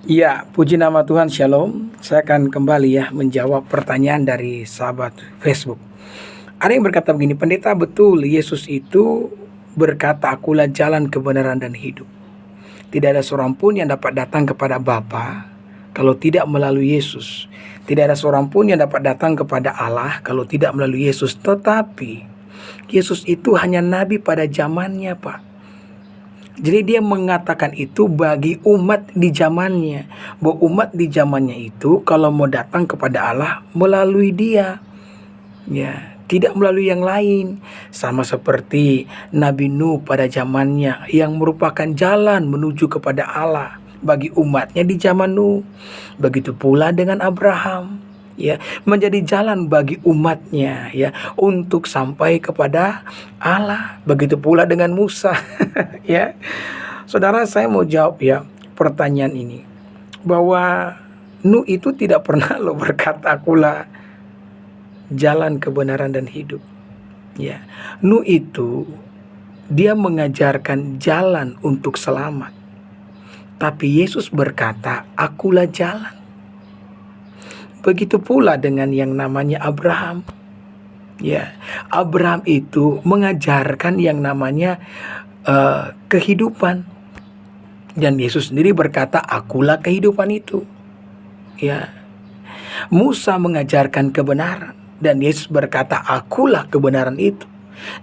Ya, puji nama Tuhan, Shalom. Saya akan kembali menjawab pertanyaan dari sahabat Facebook. Ada yang berkata begini, pendeta, betul Yesus itu berkata, akulah jalan, kebenaran, dan hidup. Tidak ada seorang pun yang dapat datang kepada Bapa kalau tidak melalui Yesus. Tidak ada seorang pun yang dapat datang kepada Allah kalau tidak melalui Yesus. Tetapi Yesus itu hanya nabi pada zamannya, Pak. Jadi dia mengatakan itu bagi umat di zamannya. Bahwa umat di zamannya itu kalau mau datang kepada Allah melalui dia. Ya, tidak melalui yang lain. Sama seperti Nabi Nuh pada zamannya yang merupakan jalan menuju kepada Allah bagi umatnya di zaman Nuh. Begitu pula dengan Abraham, ya, menjadi jalan bagi umatnya, ya, untuk sampai kepada Allah. Begitu pula dengan Musa. Ya, saudara, saya mau jawab pertanyaan ini, bahwa Nuh itu tidak pernah berkata akulah jalan, kebenaran, dan hidup. Ya, Nuh itu dia mengajarkan jalan untuk selamat. Tapi Yesus berkata, akulah jalan. Begitu pula dengan yang namanya Abraham. Ya, Abraham itu mengajarkan yang namanya kehidupan. Dan Yesus sendiri berkata, akulah kehidupan itu. Ya, Musa mengajarkan kebenaran dan Yesus berkata, akulah kebenaran itu.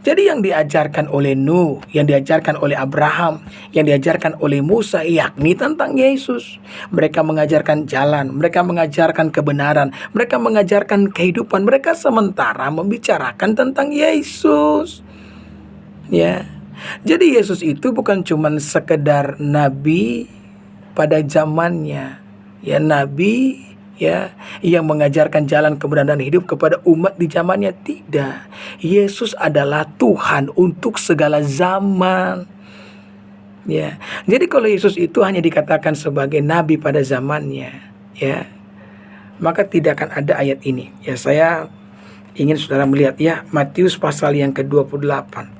Jadi yang diajarkan oleh Nuh, yang diajarkan oleh Abraham, yang diajarkan oleh Musa yakni tentang Yesus. Mereka mengajarkan jalan, mereka mengajarkan kebenaran, mereka mengajarkan kehidupan. Mereka sementara membicarakan tentang Yesus. Ya. Jadi Yesus itu bukan cuma sekedar nabi pada zamannya. Ya, nabi yang mengajarkan jalan kebenaran dan hidup kepada umat di zamannya. Tidak. Yesus adalah Tuhan untuk segala zaman. Ya. Jadi kalau Yesus itu hanya dikatakan sebagai nabi pada zamannya, ya, maka tidak akan ada ayat ini. Ya, saya ingin saudara melihat Matius pasal yang ke-28.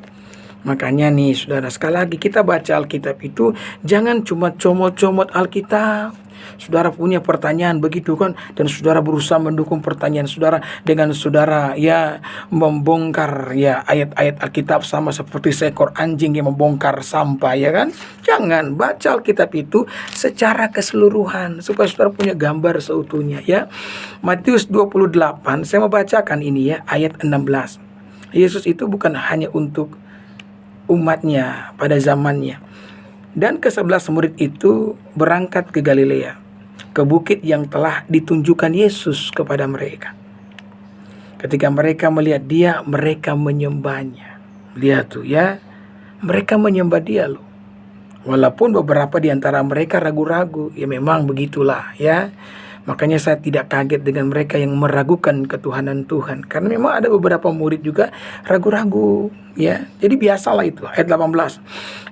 Makanya nih saudara, sekali lagi kita baca Alkitab itu jangan cuma comot-comot Alkitab. Saudara punya pertanyaan begitu kan, dan saudara berusaha mendukung pertanyaan saudara dengan saudara membongkar ayat-ayat Alkitab sama seperti seekor anjing yang membongkar sampah, ya kan? Jangan, baca Alkitab itu secara keseluruhan supaya saudara punya gambar seutuhnya, ya. Matius 28, saya mau bacakan ini ayat 16. Yesus itu bukan hanya untuk umatnya pada zamannya. Dan ke-11 murid itu berangkat ke Galilea, ke bukit yang telah ditunjukkan Yesus kepada mereka. Ketika mereka melihat dia, mereka menyembahnya. Lihat tuh mereka menyembah dia loh. Walaupun beberapa di antara mereka ragu-ragu, ya memang begitulah ya. Makanya saya tidak kaget dengan mereka yang meragukan ketuhanan Tuhan. Karena memang ada beberapa murid juga ragu-ragu, ya. Jadi biasalah itu. Ayat 18.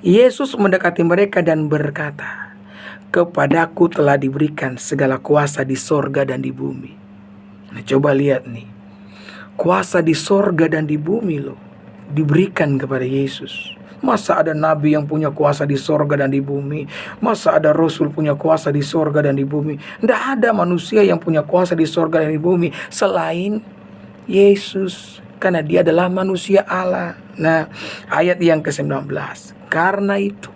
Yesus mendekati mereka dan berkata, kepadaku telah diberikan segala kuasa di sorga dan di bumi. Nah, coba lihat nih. Kuasa di sorga dan di bumi loh diberikan kepada Yesus. Masa ada nabi yang punya kuasa di sorga dan di bumi? Masa ada rasul punya kuasa di sorga dan di bumi? Tidak ada manusia yang punya kuasa di sorga dan di bumi selain Yesus, karena dia adalah manusia Allah. Nah, ayat yang ke-19. Karena itu,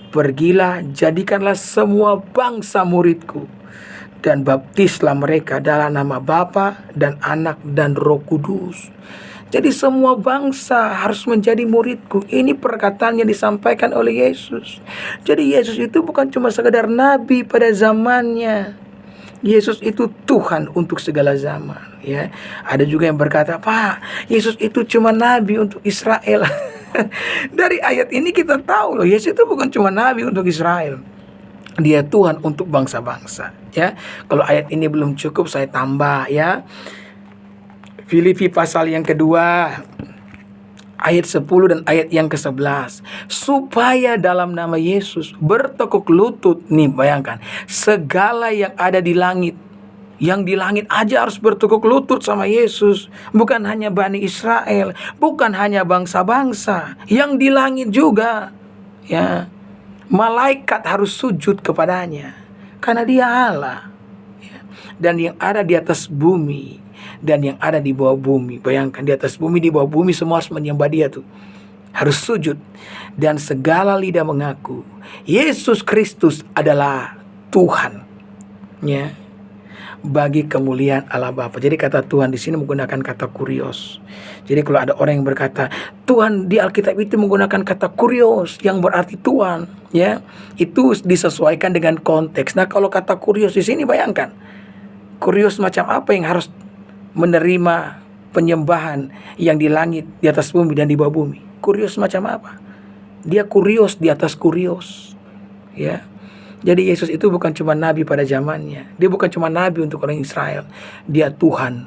pergilah, jadikanlah semua bangsa muridku, dan baptislah mereka dalam nama Bapa dan Anak dan Roh Kudus. Jadi semua bangsa harus menjadi muridku. Ini perkataan yang disampaikan oleh Yesus. Jadi Yesus itu bukan cuma sekedar nabi pada zamannya. Yesus itu Tuhan untuk segala zaman, ya. Ada juga yang berkata, Pak, Yesus itu cuma nabi untuk Israel. Dari ayat ini kita tahu loh, Yesus itu bukan cuma nabi untuk Israel. Dia Tuhan untuk bangsa-bangsa, ya. Kalau ayat ini belum cukup, saya tambah ya. Filipi pasal yang kedua ayat 10 dan ayat yang ke-11. Supaya dalam nama Yesus bertekuk lutut, nih bayangkan, segala yang ada di langit. Yang di langit aja harus bertekuk lutut sama Yesus. Bukan hanya Bani Israel, bukan hanya bangsa-bangsa, yang di langit juga, ya. Malaikat harus sujud kepadanya. Karena dia Allah. Ya. Dan yang ada di atas bumi dan yang ada di bawah bumi. Bayangkan, di atas bumi, di bawah bumi semua harus menyembah dia tuh. Harus sujud. Dan segala lidah mengaku Yesus Kristus adalah Tuhan. Ya. Bagi kemuliaan Allah Bapa. Jadi kata Tuhan di sini menggunakan kata kurios. Jadi kalau ada orang yang berkata Tuhan di Alkitab itu menggunakan kata kurios yang berarti Tuhan, ya, itu disesuaikan dengan konteks. Nah, kalau kata kurios di sini, bayangkan kurios macam apa yang harus menerima penyembahan yang di langit, di atas bumi dan di bawah bumi. Kurios macam apa? Dia kurios di atas kurios, ya. Jadi Yesus itu bukan cuma nabi pada zamannya. Dia bukan cuma nabi untuk orang Israel. Dia Tuhan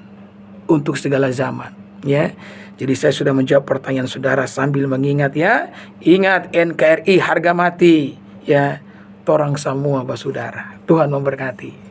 untuk segala zaman, ya. Jadi saya sudah menjawab pertanyaan saudara sambil mengingat, ya. Ingat NKRI harga mati, ya. Torang semua saudara. Tuhan memberkati.